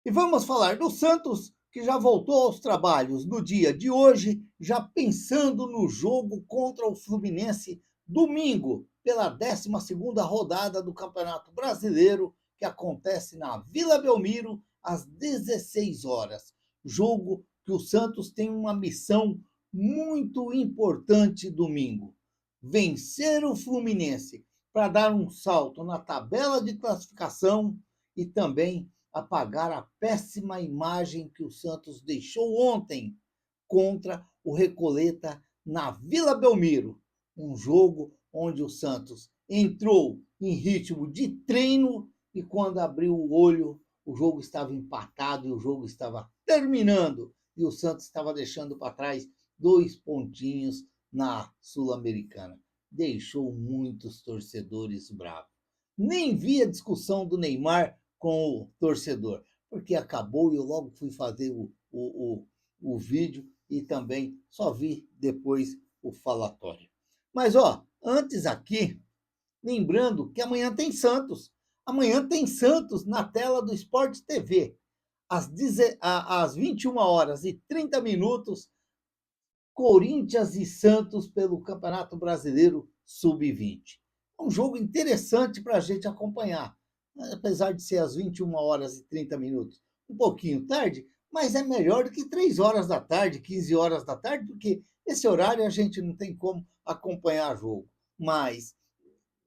E vamos falar do Santos, que já voltou aos trabalhos no dia de hoje, já pensando no jogo contra o Fluminense domingo, pela 12ª rodada do Campeonato Brasileiro, que acontece na Vila Belmiro às 16 horas. Jogo que o Santos tem uma missão muito importante domingo: vencer o Fluminense para dar um salto na tabela de classificação e também apagar a péssima imagem que o Santos deixou ontem contra o Recoleta na Vila Belmiro. Um jogo onde o Santos entrou em ritmo de treino e quando abriu o olho, o jogo estava empatado e o jogo estava terminando. E o Santos estava deixando para trás 2 pontinhos na Sul-Americana. Deixou muitos torcedores bravos. Nem vi a discussão do Neymar com o torcedor, porque acabou e eu logo fui fazer o vídeo e também só vi depois o falatório. Mas, antes aqui, lembrando que amanhã tem Santos. Amanhã tem Santos na tela do Sport TV. Às 21h30, Corinthians e Santos pelo Campeonato Brasileiro Sub-20. É um jogo interessante para a gente acompanhar, apesar de ser às 21h30, um pouquinho tarde, mas é melhor do que 3 horas da tarde, 15 horas da tarde, porque esse horário a gente não tem como acompanhar jogo. Mas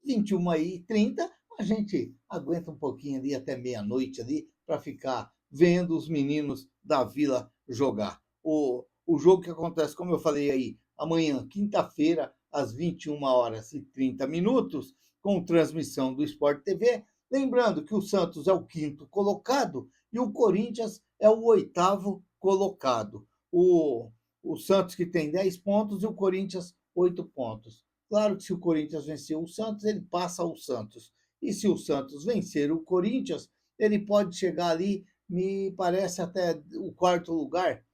21h30 a gente aguenta um pouquinho ali até meia-noite ali para ficar vendo os meninos da Vila jogar. O jogo que acontece, como eu falei aí, amanhã, quinta-feira, às 21h30, com transmissão do Sport TV. Lembrando que o Santos é o quinto colocado e o Corinthians é o oitavo colocado. O Santos que tem 10 pontos e o Corinthians 8 pontos. Claro que se o Corinthians vencer o Santos, ele passa o Santos. E se o Santos vencer o Corinthians, ele pode chegar ali, me parece, até o quarto lugar.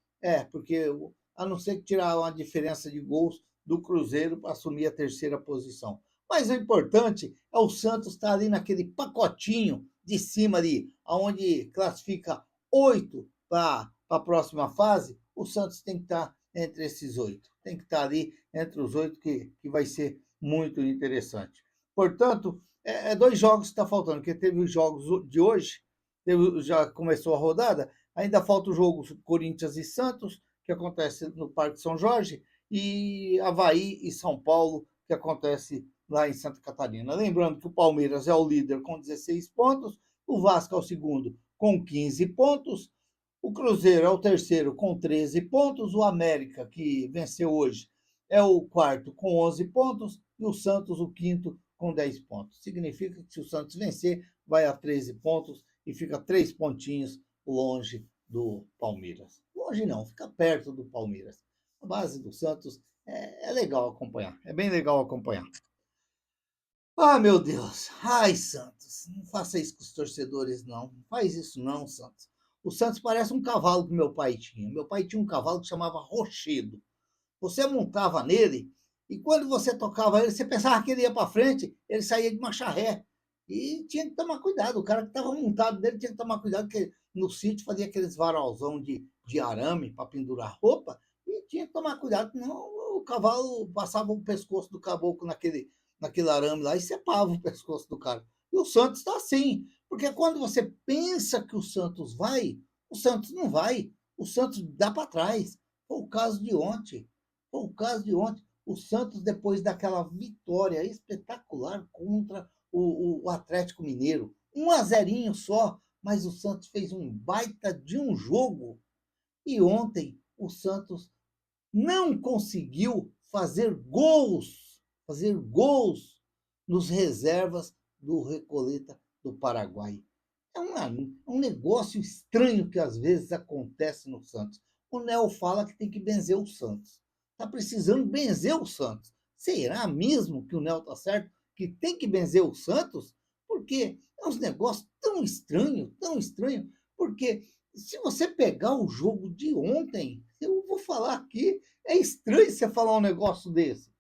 Porque a não ser que tirar uma diferença de gols do Cruzeiro para assumir a terceira posição. Mas o importante é o Santos estar ali naquele pacotinho de cima ali, onde classifica 8 para a próxima fase. O Santos tem que estar entre esses 8. Tem que estar ali entre os 8, que vai ser muito interessante. Portanto, 2 jogos que está faltando, porque teve os jogos de hoje, já começou a rodada, ainda falta o jogo Corinthians e Santos, que acontece no Parque São Jorge, e Avaí e São Paulo, que acontece lá em Santa Catarina. Lembrando que o Palmeiras é o líder com 16 pontos, o Vasco é o segundo com 15 pontos, o Cruzeiro é o terceiro com 13 pontos, o América, que venceu hoje, é o quarto com 11 pontos, e o Santos o quinto com 10 pontos. Significa que se o Santos vencer, vai a 13 pontos e fica 3 pontinhos longe do Palmeiras. Longe não, fica perto do Palmeiras. A base do Santos é legal acompanhar, é bem legal acompanhar. Ah, meu Deus. Ai, Santos, não faça isso com os torcedores, não. Não faz isso não, Santos. O Santos parece um cavalo que meu pai tinha. Meu pai tinha um cavalo que chamava Rochedo. Você montava nele e quando você tocava ele, você pensava que ele ia para frente, ele saía de marcha ré. E tinha que tomar cuidado. O cara que estava montado dele tinha que tomar cuidado, porque no sítio fazia aqueles varalzão de arame para pendurar roupa e tinha que tomar cuidado, senão o cavalo passava o pescoço do caboclo naquele arame lá e cepava o pescoço do cara. E o Santos está assim, porque quando você pensa que o Santos não vai. O Santos dá para trás. Foi o caso de ontem. Foi o caso de ontem. O Santos, depois daquela vitória espetacular contra o Atlético Mineiro, 1-0 só, mas o Santos fez um baita de um jogo. E ontem o Santos não conseguiu fazer gols nos reservas do Recoleta do Paraguai. É um negócio estranho que às vezes acontece no Santos. O Nel fala que tem que benzer o Santos. Está precisando benzer o Santos. Será mesmo que o Nel está certo que tem que benzer o Santos? Porque é uns negócios tão estranho, porque se você pegar o jogo de ontem, eu vou falar aqui, é estranho você falar um negócio desse.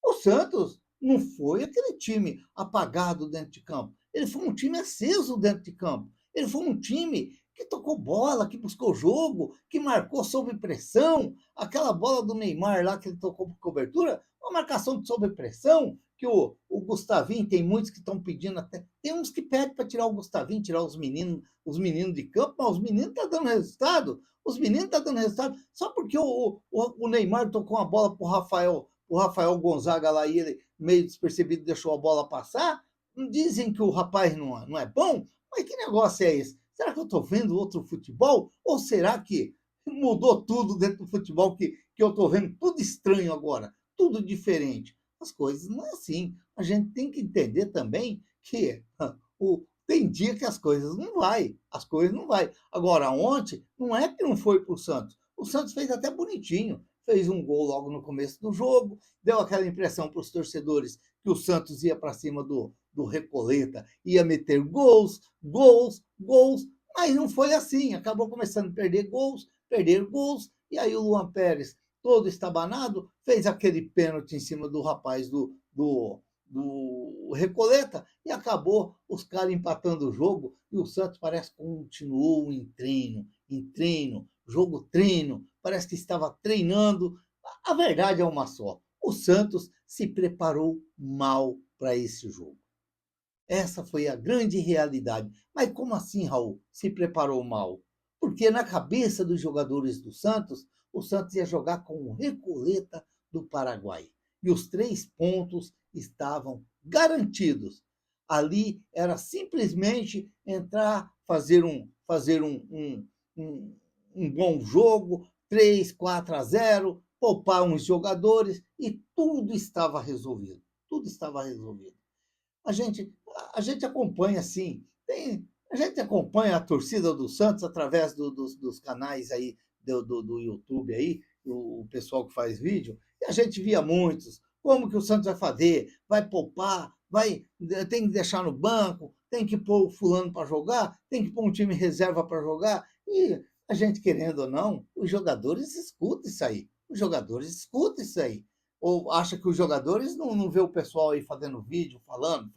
O Santos não foi aquele time apagado dentro de campo. Ele foi um time aceso dentro de campo. Ele foi um time que tocou bola, que buscou jogo, que marcou sob pressão. Aquela bola do Neymar lá que ele tocou por cobertura, uma marcação de sob pressão, que o Gustavinho, tem muitos que estão pedindo até. Tem uns que pedem para tirar o Gustavinho, tirar os meninos de campo, mas os meninos estão dando resultado. Os meninos estão dando resultado. Só porque o Neymar tocou uma bola para o Rafael Gonzaga lá e ele, meio despercebido, deixou a bola passar. Dizem que o rapaz não é bom, mas que negócio é esse? Será que eu estou vendo outro futebol? Ou será que mudou tudo dentro do futebol que eu estou vendo tudo estranho agora, tudo diferente? As coisas não é assim. A gente tem que entender também que tem dia que as coisas não vai, as coisas não vai. Agora, ontem, não é que não foi para o Santos. O Santos fez até bonitinho, fez um gol logo no começo do jogo, deu aquela impressão para os torcedores que o Santos ia para cima do Recoleta, ia meter gols, gols, gols, mas não foi assim. Acabou começando a perder gols, e aí o Luan Pérez, todo estabanado, fez aquele pênalti em cima do rapaz do Recoleta e acabou os caras empatando o jogo e o Santos parece que continuou em treino, jogo treino, parece que estava treinando. A verdade é uma só, o Santos se preparou mal para esse jogo. Essa foi a grande realidade. Mas como assim, Raul, se preparou mal? Porque na cabeça dos jogadores do Santos, o Santos ia jogar com o Recoleta do Paraguai. E os 3 pontos estavam garantidos. Ali era simplesmente entrar, fazer um bom jogo, 3-4-0, poupar uns jogadores e tudo estava resolvido. Tudo estava resolvido. A gente, a gente acompanha, assim, a gente acompanha a torcida do Santos através dos canais aí do YouTube aí, o pessoal que faz vídeo, e a gente via muitos. Como que o Santos vai fazer? Vai poupar? Tem que deixar no banco? Tem que pôr o fulano para jogar? Tem que pôr um time reserva para jogar? E a gente, querendo ou não, os jogadores escutam isso aí. Os jogadores escutam isso aí. Ou acha que os jogadores não vê o pessoal aí fazendo vídeo, falando?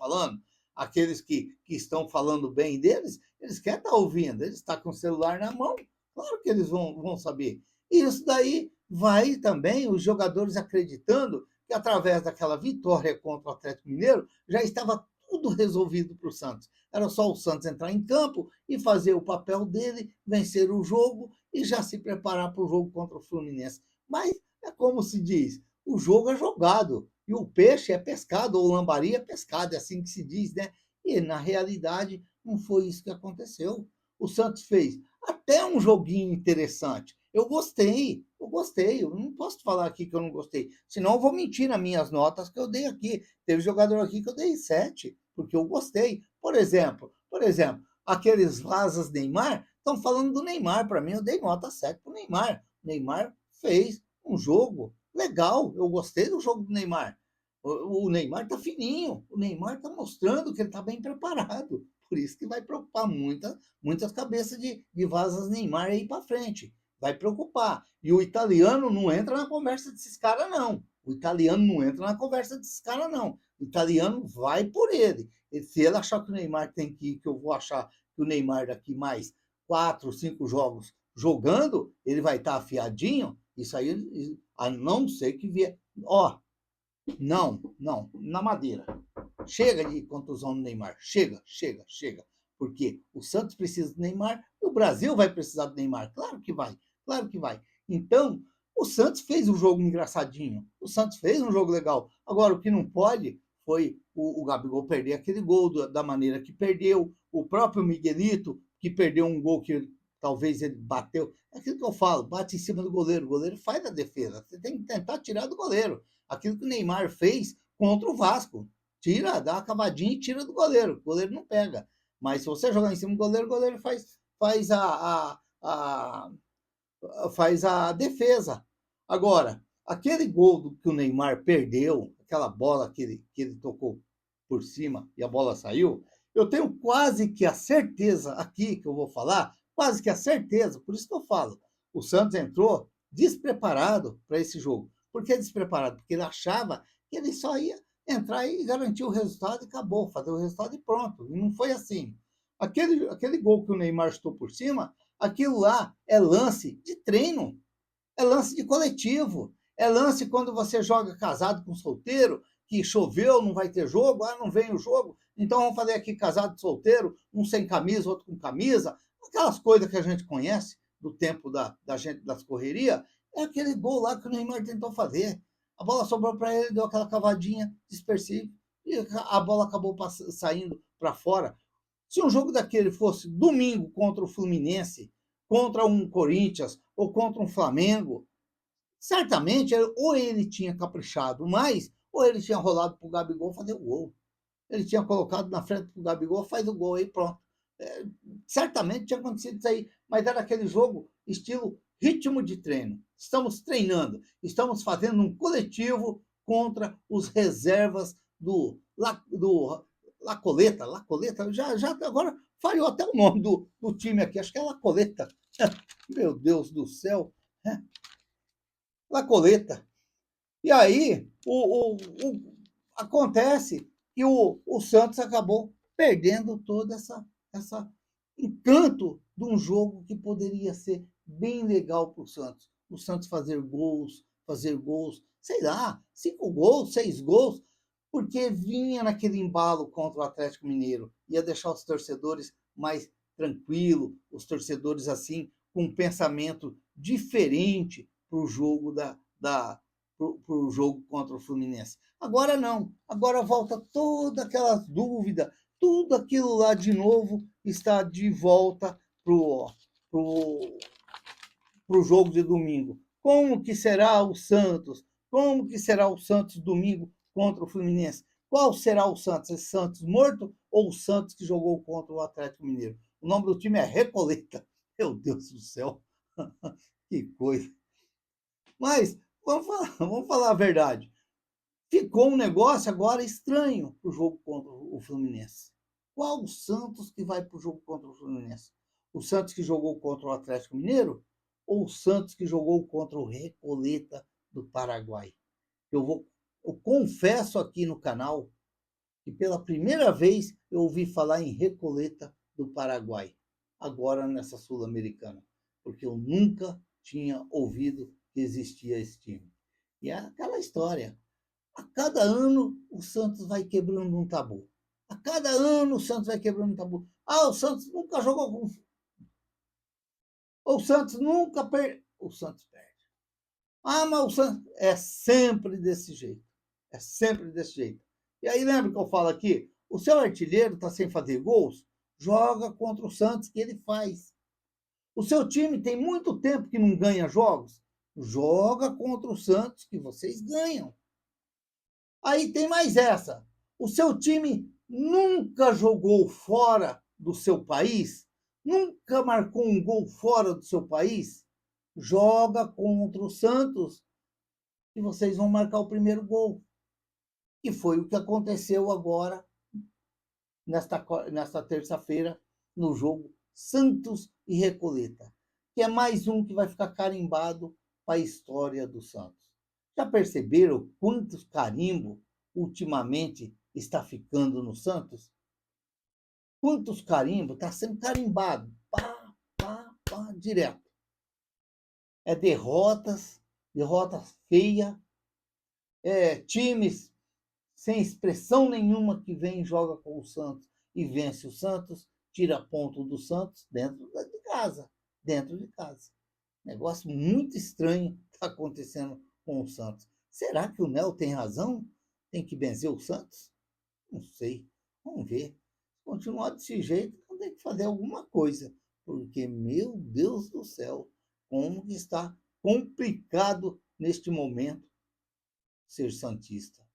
Aqueles que estão falando bem deles, eles querem estar ouvindo, eles estão com o celular na mão, claro que eles vão saber. E isso daí vai também os jogadores acreditando que através daquela vitória contra o Atlético Mineiro já estava tudo resolvido para o Santos. Era só o Santos entrar em campo e fazer o papel dele, vencer o jogo e já se preparar para o jogo contra o Fluminense. Mas é como se diz, o jogo é jogado e o peixe é pescado, ou o lambari é pescado, é assim que se diz, né? E na realidade não foi isso que aconteceu. O Santos fez até um joguinho interessante. Eu não posso falar aqui que eu não gostei, senão eu vou mentir nas minhas notas que eu dei aqui. Teve jogador aqui que eu dei 7, porque eu gostei. Por exemplo, aqueles Vazas Neymar estão falando do Neymar. Para mim, eu dei nota 7 para o Neymar. O Neymar fez um jogo legal, eu gostei do jogo do Neymar. O Neymar está fininho, o Neymar está mostrando que ele está bem preparado. Por isso que vai preocupar muitas cabeças de Vazas Neymar aí para frente. Vai preocupar. E o italiano não entra na conversa desses caras, não. O italiano não entra na conversa desses caras, não. O italiano vai por ele. E se ele achar que o Neymar tem que ir, que eu vou achar que o Neymar daqui mais 4, 5 jogos jogando, ele vai estar afiadinho, isso aí, a não ser que vier. Ó, não, na madeira. Chega de contusão do Neymar. Chega. Porque o Santos precisa do Neymar e o Brasil vai precisar do Neymar. Claro que vai, claro que vai. Então, o Santos fez um jogo engraçadinho. O Santos fez um jogo legal. Agora, o que não pode foi o Gabigol perder aquele gol da maneira que perdeu. O próprio Miguelito, que perdeu um gol que talvez ele bateu. É aquilo que eu falo, bate em cima do goleiro. O goleiro faz a defesa. Você tem que tentar tirar do goleiro. Aquilo que o Neymar fez contra o Vasco. Tira, dá uma cavadinha e tira do goleiro. O goleiro não pega. Mas se você jogar em cima do goleiro, o goleiro faz a defesa. Agora, aquele gol que o Neymar perdeu, aquela bola que ele tocou por cima e a bola saiu, eu tenho quase que a certeza aqui que eu vou falar, quase que a certeza, por isso que eu falo, o Santos entrou despreparado para esse jogo. Por que despreparado? Porque ele achava que ele só ia entrar e garantir o resultado e acabou, fazer o resultado e pronto. E não foi assim. Aquele gol que o Neymar chutou por cima, aquilo lá é lance de treino, é lance de coletivo, é lance quando você joga casado com solteiro, que choveu, não vai ter jogo, não vem o jogo, então vamos fazer aqui casado e solteiro, um sem camisa, outro com camisa, aquelas coisas que a gente conhece do tempo da gente das correrias, é aquele gol lá que o Neymar tentou fazer. A bola sobrou para ele, deu aquela cavadinha dispersiva e a bola acabou saindo para fora. Se um jogo daquele fosse domingo contra o Fluminense, contra um Corinthians ou contra um Flamengo, certamente ou ele tinha caprichado mais, ou ele tinha rolado para o Gabigol fazer o gol. Ele tinha colocado na frente do Gabigol, faz o gol aí, pronto. Certamente tinha acontecido isso aí, mas era aquele jogo estilo ritmo de treino. Estamos treinando, estamos fazendo um coletivo contra os reservas do Lacoleta, já agora falhou até o nome do time aqui, acho que é Lacoleta. Meu Deus do céu. Lacoleta. E aí, acontece que o Santos acabou perdendo todo essa encanto de um jogo que poderia ser bem legal para o Santos. O Santos fazer gols, sei lá, 5 gols, 6 gols, porque vinha naquele embalo contra o Atlético Mineiro, ia deixar os torcedores mais tranquilos, os torcedores assim, com um pensamento diferente para o jogo para o jogo contra o Fluminense. Agora não, agora volta toda aquela dúvida, tudo aquilo lá de novo está de volta pro jogo de domingo. Como que será o Santos? Como que será o Santos domingo contra o Fluminense? Qual será o Santos? Esse Santos morto ou o Santos que jogou contra o Atlético Mineiro? O nome do time é Recoleta. Meu Deus do céu, que coisa. Mas vamos falar a verdade. Ficou um negócio agora estranho para o jogo contra o Fluminense. Qual o Santos que vai para o jogo contra o Fluminense? O Santos que jogou contra o Atlético Mineiro ou o Santos que jogou contra o Recoleta do Paraguai? Eu confesso aqui no canal que pela primeira vez eu ouvi falar em Recoleta do Paraguai, agora nessa Sul-Americana, porque eu nunca tinha ouvido que existia esse time. E é aquela história. A cada ano o Santos vai quebrando um tabu. A cada ano o Santos vai quebrando um tabu. O Santos nunca jogou com. O Santos nunca perde. O Santos perde. Mas o Santos é sempre desse jeito. É sempre desse jeito. E aí lembra que eu falo aqui? O seu artilheiro está sem fazer gols? Joga contra o Santos que ele faz. O seu time tem muito tempo que não ganha jogos? Joga contra o Santos que vocês ganham. Aí tem mais essa. O seu time nunca jogou fora do seu país? Nunca marcou um gol fora do seu país? Joga contra o Santos e vocês vão marcar o primeiro gol. E foi o que aconteceu agora, nesta terça-feira, no jogo Santos e Recoleta, que é mais um que vai ficar carimbado para a história do Santos. Já perceberam quantos carimbo ultimamente está ficando no Santos? Quantos carimbos está sendo carimbado? Pá, direto. É derrotas feias, times sem expressão nenhuma que vem e joga com o Santos e vence o Santos, tira ponto do Santos dentro de casa. Dentro de casa. Negócio muito estranho está acontecendo com o Santos. Será que o Nel tem razão? Tem que benzer o Santos? Não sei. Vamos ver. Se continuar desse jeito, vamos ter que fazer alguma coisa. Porque, meu Deus do céu, como que está complicado neste momento ser santista.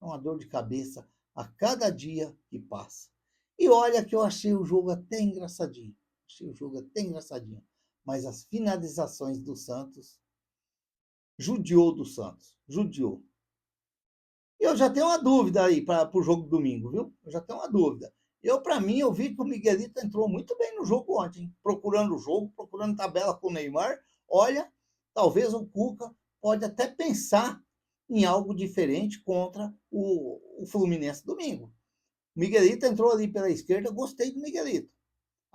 É uma dor de cabeça a cada dia que passa. E olha que eu achei o jogo até engraçadinho. Mas as finalizações do Santos judiou do Santos. Judiou. E eu já tenho uma dúvida aí para o jogo domingo, viu? Eu já tenho uma dúvida. Para mim, eu vi que o Miguelito entrou muito bem no jogo ontem, procurando o jogo, procurando tabela com o Neymar. Olha, talvez o Cuca pode até pensar em algo diferente contra o Fluminense domingo. O Miguelito entrou ali pela esquerda, gostei do Miguelito.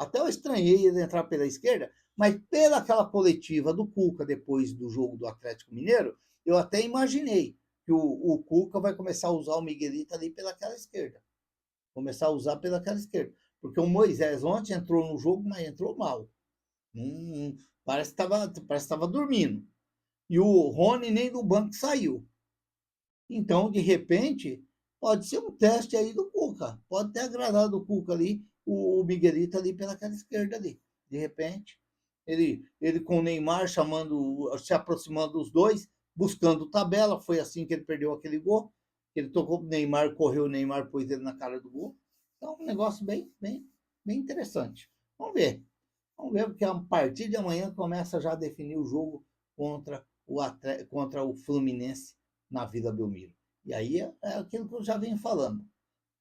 Até eu estranhei ele entrar pela esquerda, mas pela aquela coletiva do Cuca depois do jogo do Atlético Mineiro, eu até imaginei que o Cuca vai começar a usar o Miguelito ali pelaquela esquerda. Começar a usar pelaquela esquerda. Porque o Moisés ontem entrou no jogo, mas entrou mal. Parece que estava dormindo. E o Rony nem do banco saiu. Então, de repente, pode ser um teste aí do Cuca. Pode ter agradado o Cuca ali, o Miguelito ali pelaquela esquerda ali. De repente, ele com o Neymar chamando, se aproximando dos dois, buscando tabela. Foi assim que ele perdeu aquele gol. Ele tocou pro Neymar, correu o Neymar, pôs ele na cara do gol. Então, um negócio bem interessante. Vamos ver. Vamos ver, porque a partir de amanhã começa já a definir o jogo contra o Fluminense na Vila Belmiro. E aí é aquilo que eu já venho falando.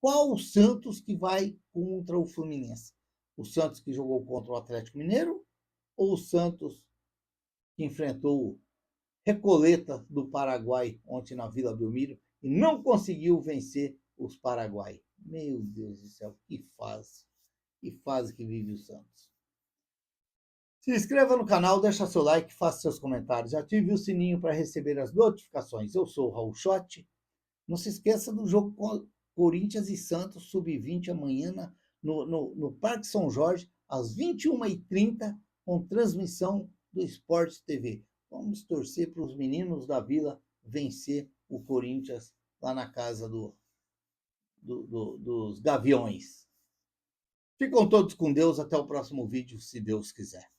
Qual o Santos que vai contra o Fluminense? O Santos que jogou contra o Atlético Mineiro ou o Santos que enfrentou o Recoleta do Paraguai ontem na Vila Belmiro e não conseguiu vencer os Paraguai? Meu Deus do céu, que fase que vive o Santos. Se inscreva no canal, deixa seu like, faça seus comentários, ative o sininho para receber as notificações. Eu sou o Raul Schott. Não se esqueça do jogo Corinthians e Santos Sub-20 amanhã no Parque São Jorge, às 21h30, com transmissão do Sport TV. Vamos torcer para os meninos da Vila vencer o Corinthians lá na casa dos Gaviões. Ficam todos com Deus. Até o próximo vídeo, se Deus quiser.